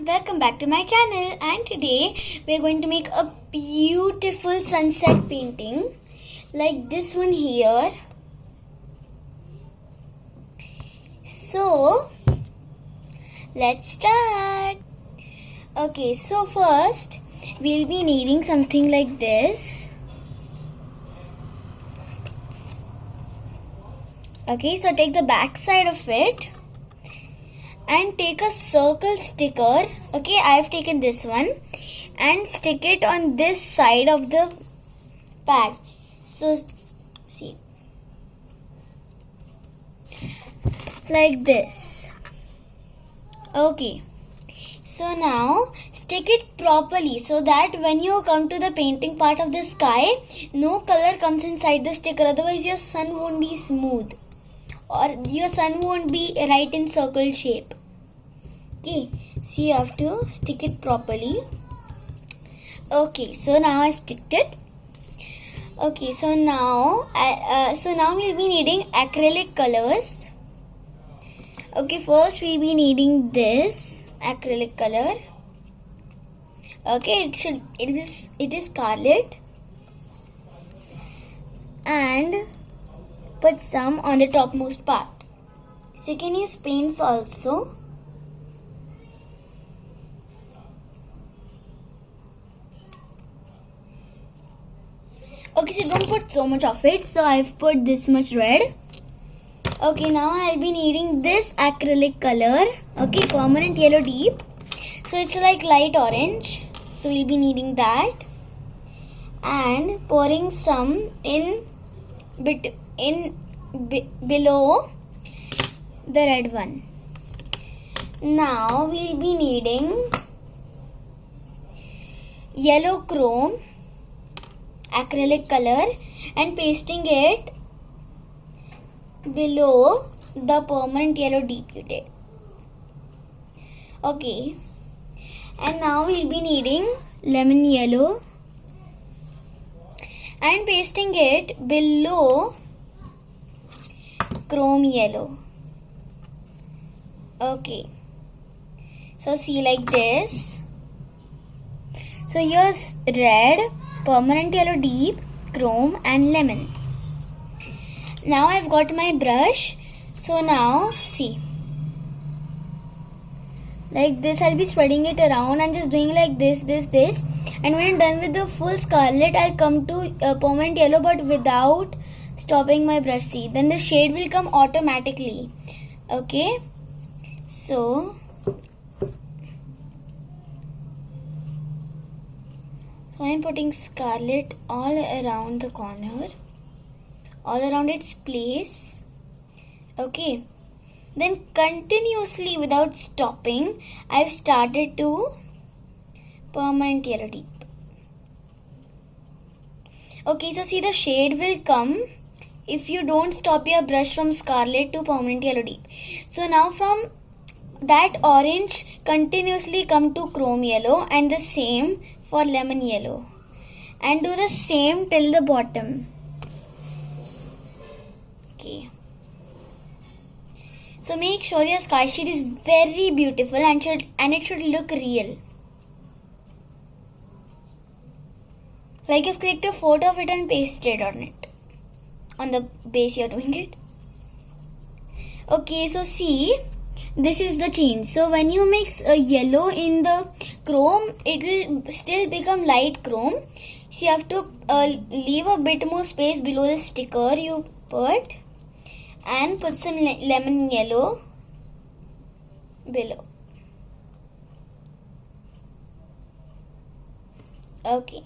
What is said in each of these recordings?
welcome back to my channel, and today we are going to make a beautiful sunset painting like this one here. So let's start. Okay, so first we'll be needing something like this. Okay, so take the back side of it and take a circle sticker. Okay, I have taken this one and stick it on this side of the pad. So see, like this. Okay, so now stick it properly so that when you come to the painting part of the sky, no color comes inside the sticker, otherwise your sun won't be smooth or your sun won't be right in circle shape. Okay, so you have to stick it properly. Okay, so now I sticked it. Okay, so now we'll be needing acrylic colors. Okay, first we'll be needing this acrylic color. Okay, it is scarlet, and put some on the topmost part. So you can use paints also. Okay, so don't put so much of it. So I've put this much red. Okay, now I'll be needing this acrylic color. Okay, permanent yellow deep. So it's like light orange. So we'll be needing that. And pouring some below the red one. Now we'll be needing yellow chrome acrylic color and pasting it below the permanent yellow deep you did. Okay, and now we'll be needing lemon yellow and pasting it below chrome yellow. Okay, so see, like this. So here's red, permanent yellow deep, chrome and lemon. Now I've got my brush. So now see, like this, I'll be spreading it around and just doing like this. And when I'm done with the full scarlet, I'll come to permanent yellow, but without stopping my brush. See, then the shade will come automatically. Okay, so I'm putting scarlet all around the corner, all around its place. Okay, then continuously without stopping, I've started to permanent yellow deep. Okay, so see, the shade will come if you don't stop your brush from scarlet to permanent yellow deep. So now from that orange, continuously come to chrome yellow, and the same for lemon yellow, and do the same till the bottom. Okay, so make sure your sky sheet is very beautiful and it should look real, like you've clicked a photo of it and pasted on it on the base you're doing it. Okay, so see, this is the change. So when you mix yellow in the chrome, it will still become light chrome. So you have to leave a bit more space below the sticker you put and put some lemon yellow below. Okay.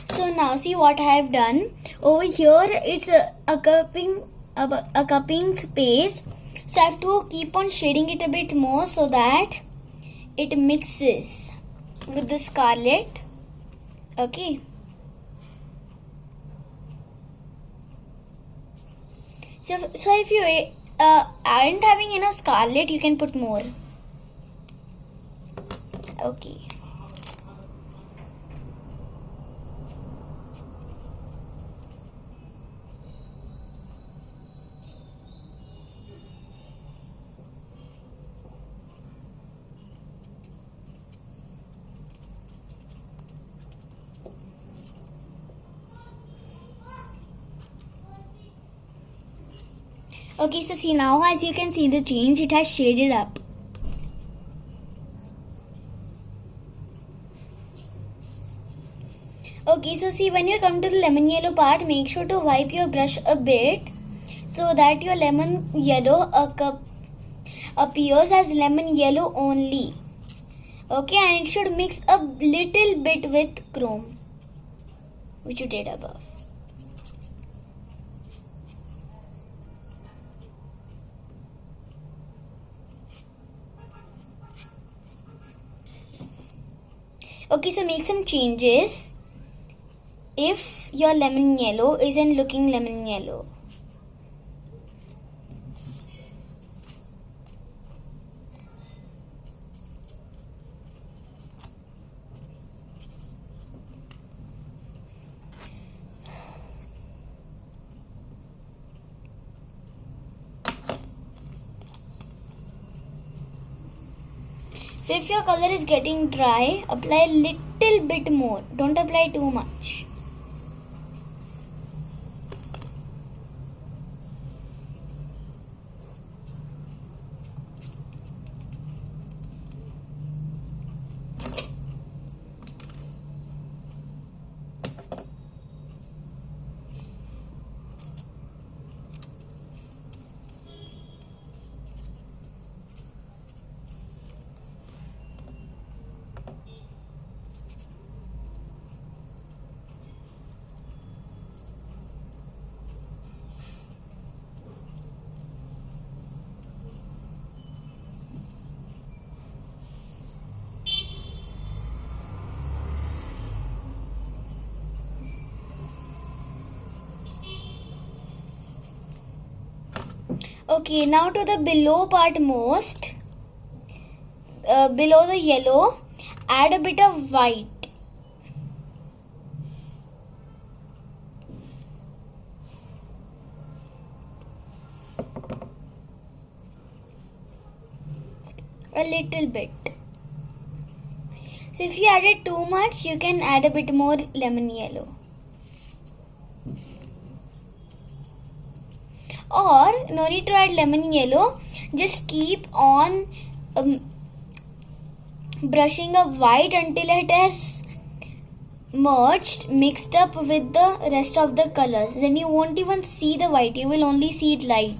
So now see what I have done. Over here it's a cupping space. So I have to keep on shading it a bit more so that it mixes with the scarlet. Okay. So if you aren't having enough scarlet, you can put more. Okay. Okay, so see now as you can see the change, it has shaded up. Okay, so see when you come to the lemon yellow part, make sure to wipe your brush a bit so that your lemon yellow appears as lemon yellow only. Okay, and it should mix a little bit with chrome, which you did above. Okay, so make some changes if your lemon yellow isn't looking lemon yellow. So if your color is getting dry, apply a little bit more. Don't apply too much. Okay, now to the below part most. Below the yellow, add a bit of white. A little bit. So if you added too much, you can add a bit more lemon yellow. Or no need to add lemon yellow, just keep on brushing up white until it has merged, mixed up with the rest of the colors. Then you won't even see the white, you will only see it light.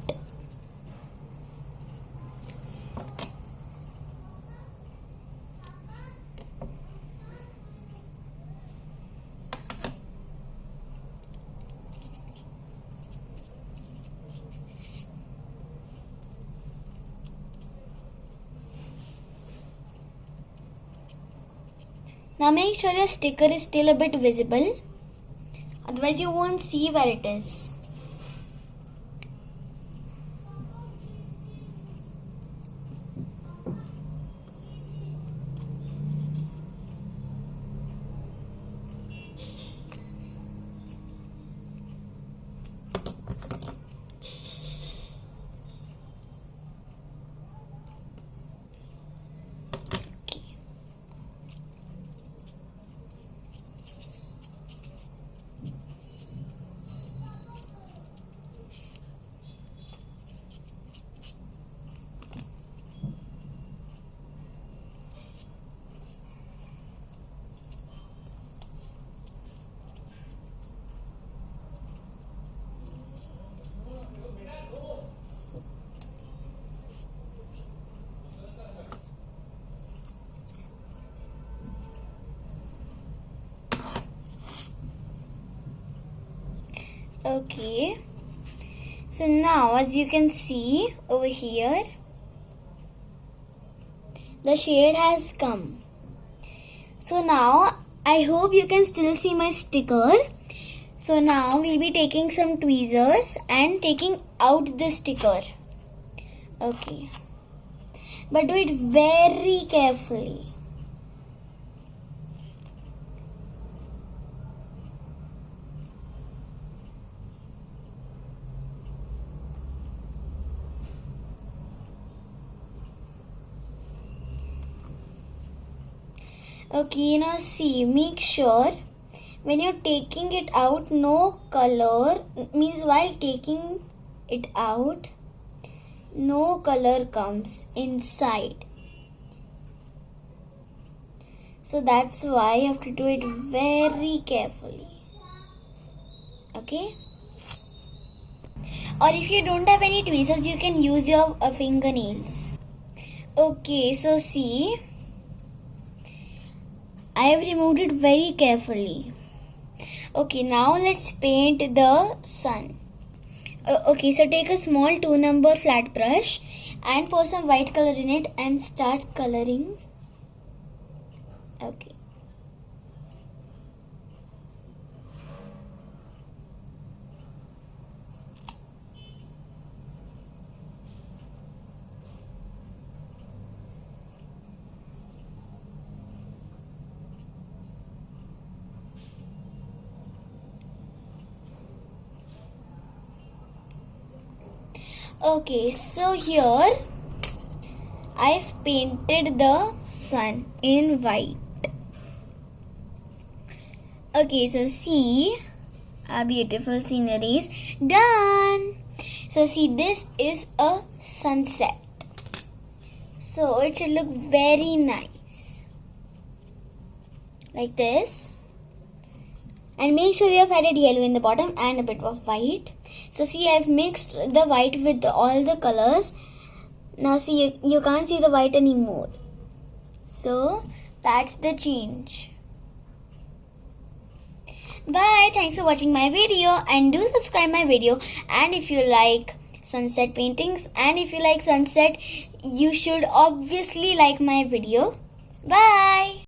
Now make sure your sticker is still a bit visible, otherwise you won't see where it is. Okay, so now as you can see over here, the shade has come. So now I hope you can still see my sticker. So now we'll be taking some tweezers and taking out the sticker. Okay, but do it very carefully. Okay, now see, make sure when you're taking it out, no color, means while taking it out, no color comes inside. So that's why you have to do it very carefully. Okay? Or if you don't have any tweezers, you can use your fingernails. Okay, so see, I have removed it very carefully. Okay, now let's paint the sun. Okay, so take a small 2 number flat brush and pour some white color in it and start coloring. Okay. Okay, so here I've painted the sun in white. Okay, so see, our beautiful scenery is done. So see, this is a sunset. So it should look very nice. Like this. And make sure you have added yellow in the bottom and a bit of white. So see, I've mixed the white with all the colors. Now see, you can't see the white anymore. So that's the change. Bye. Thanks for watching my video, and do subscribe my video. And if you like sunset paintings and if you like sunset, you should obviously like my video. Bye.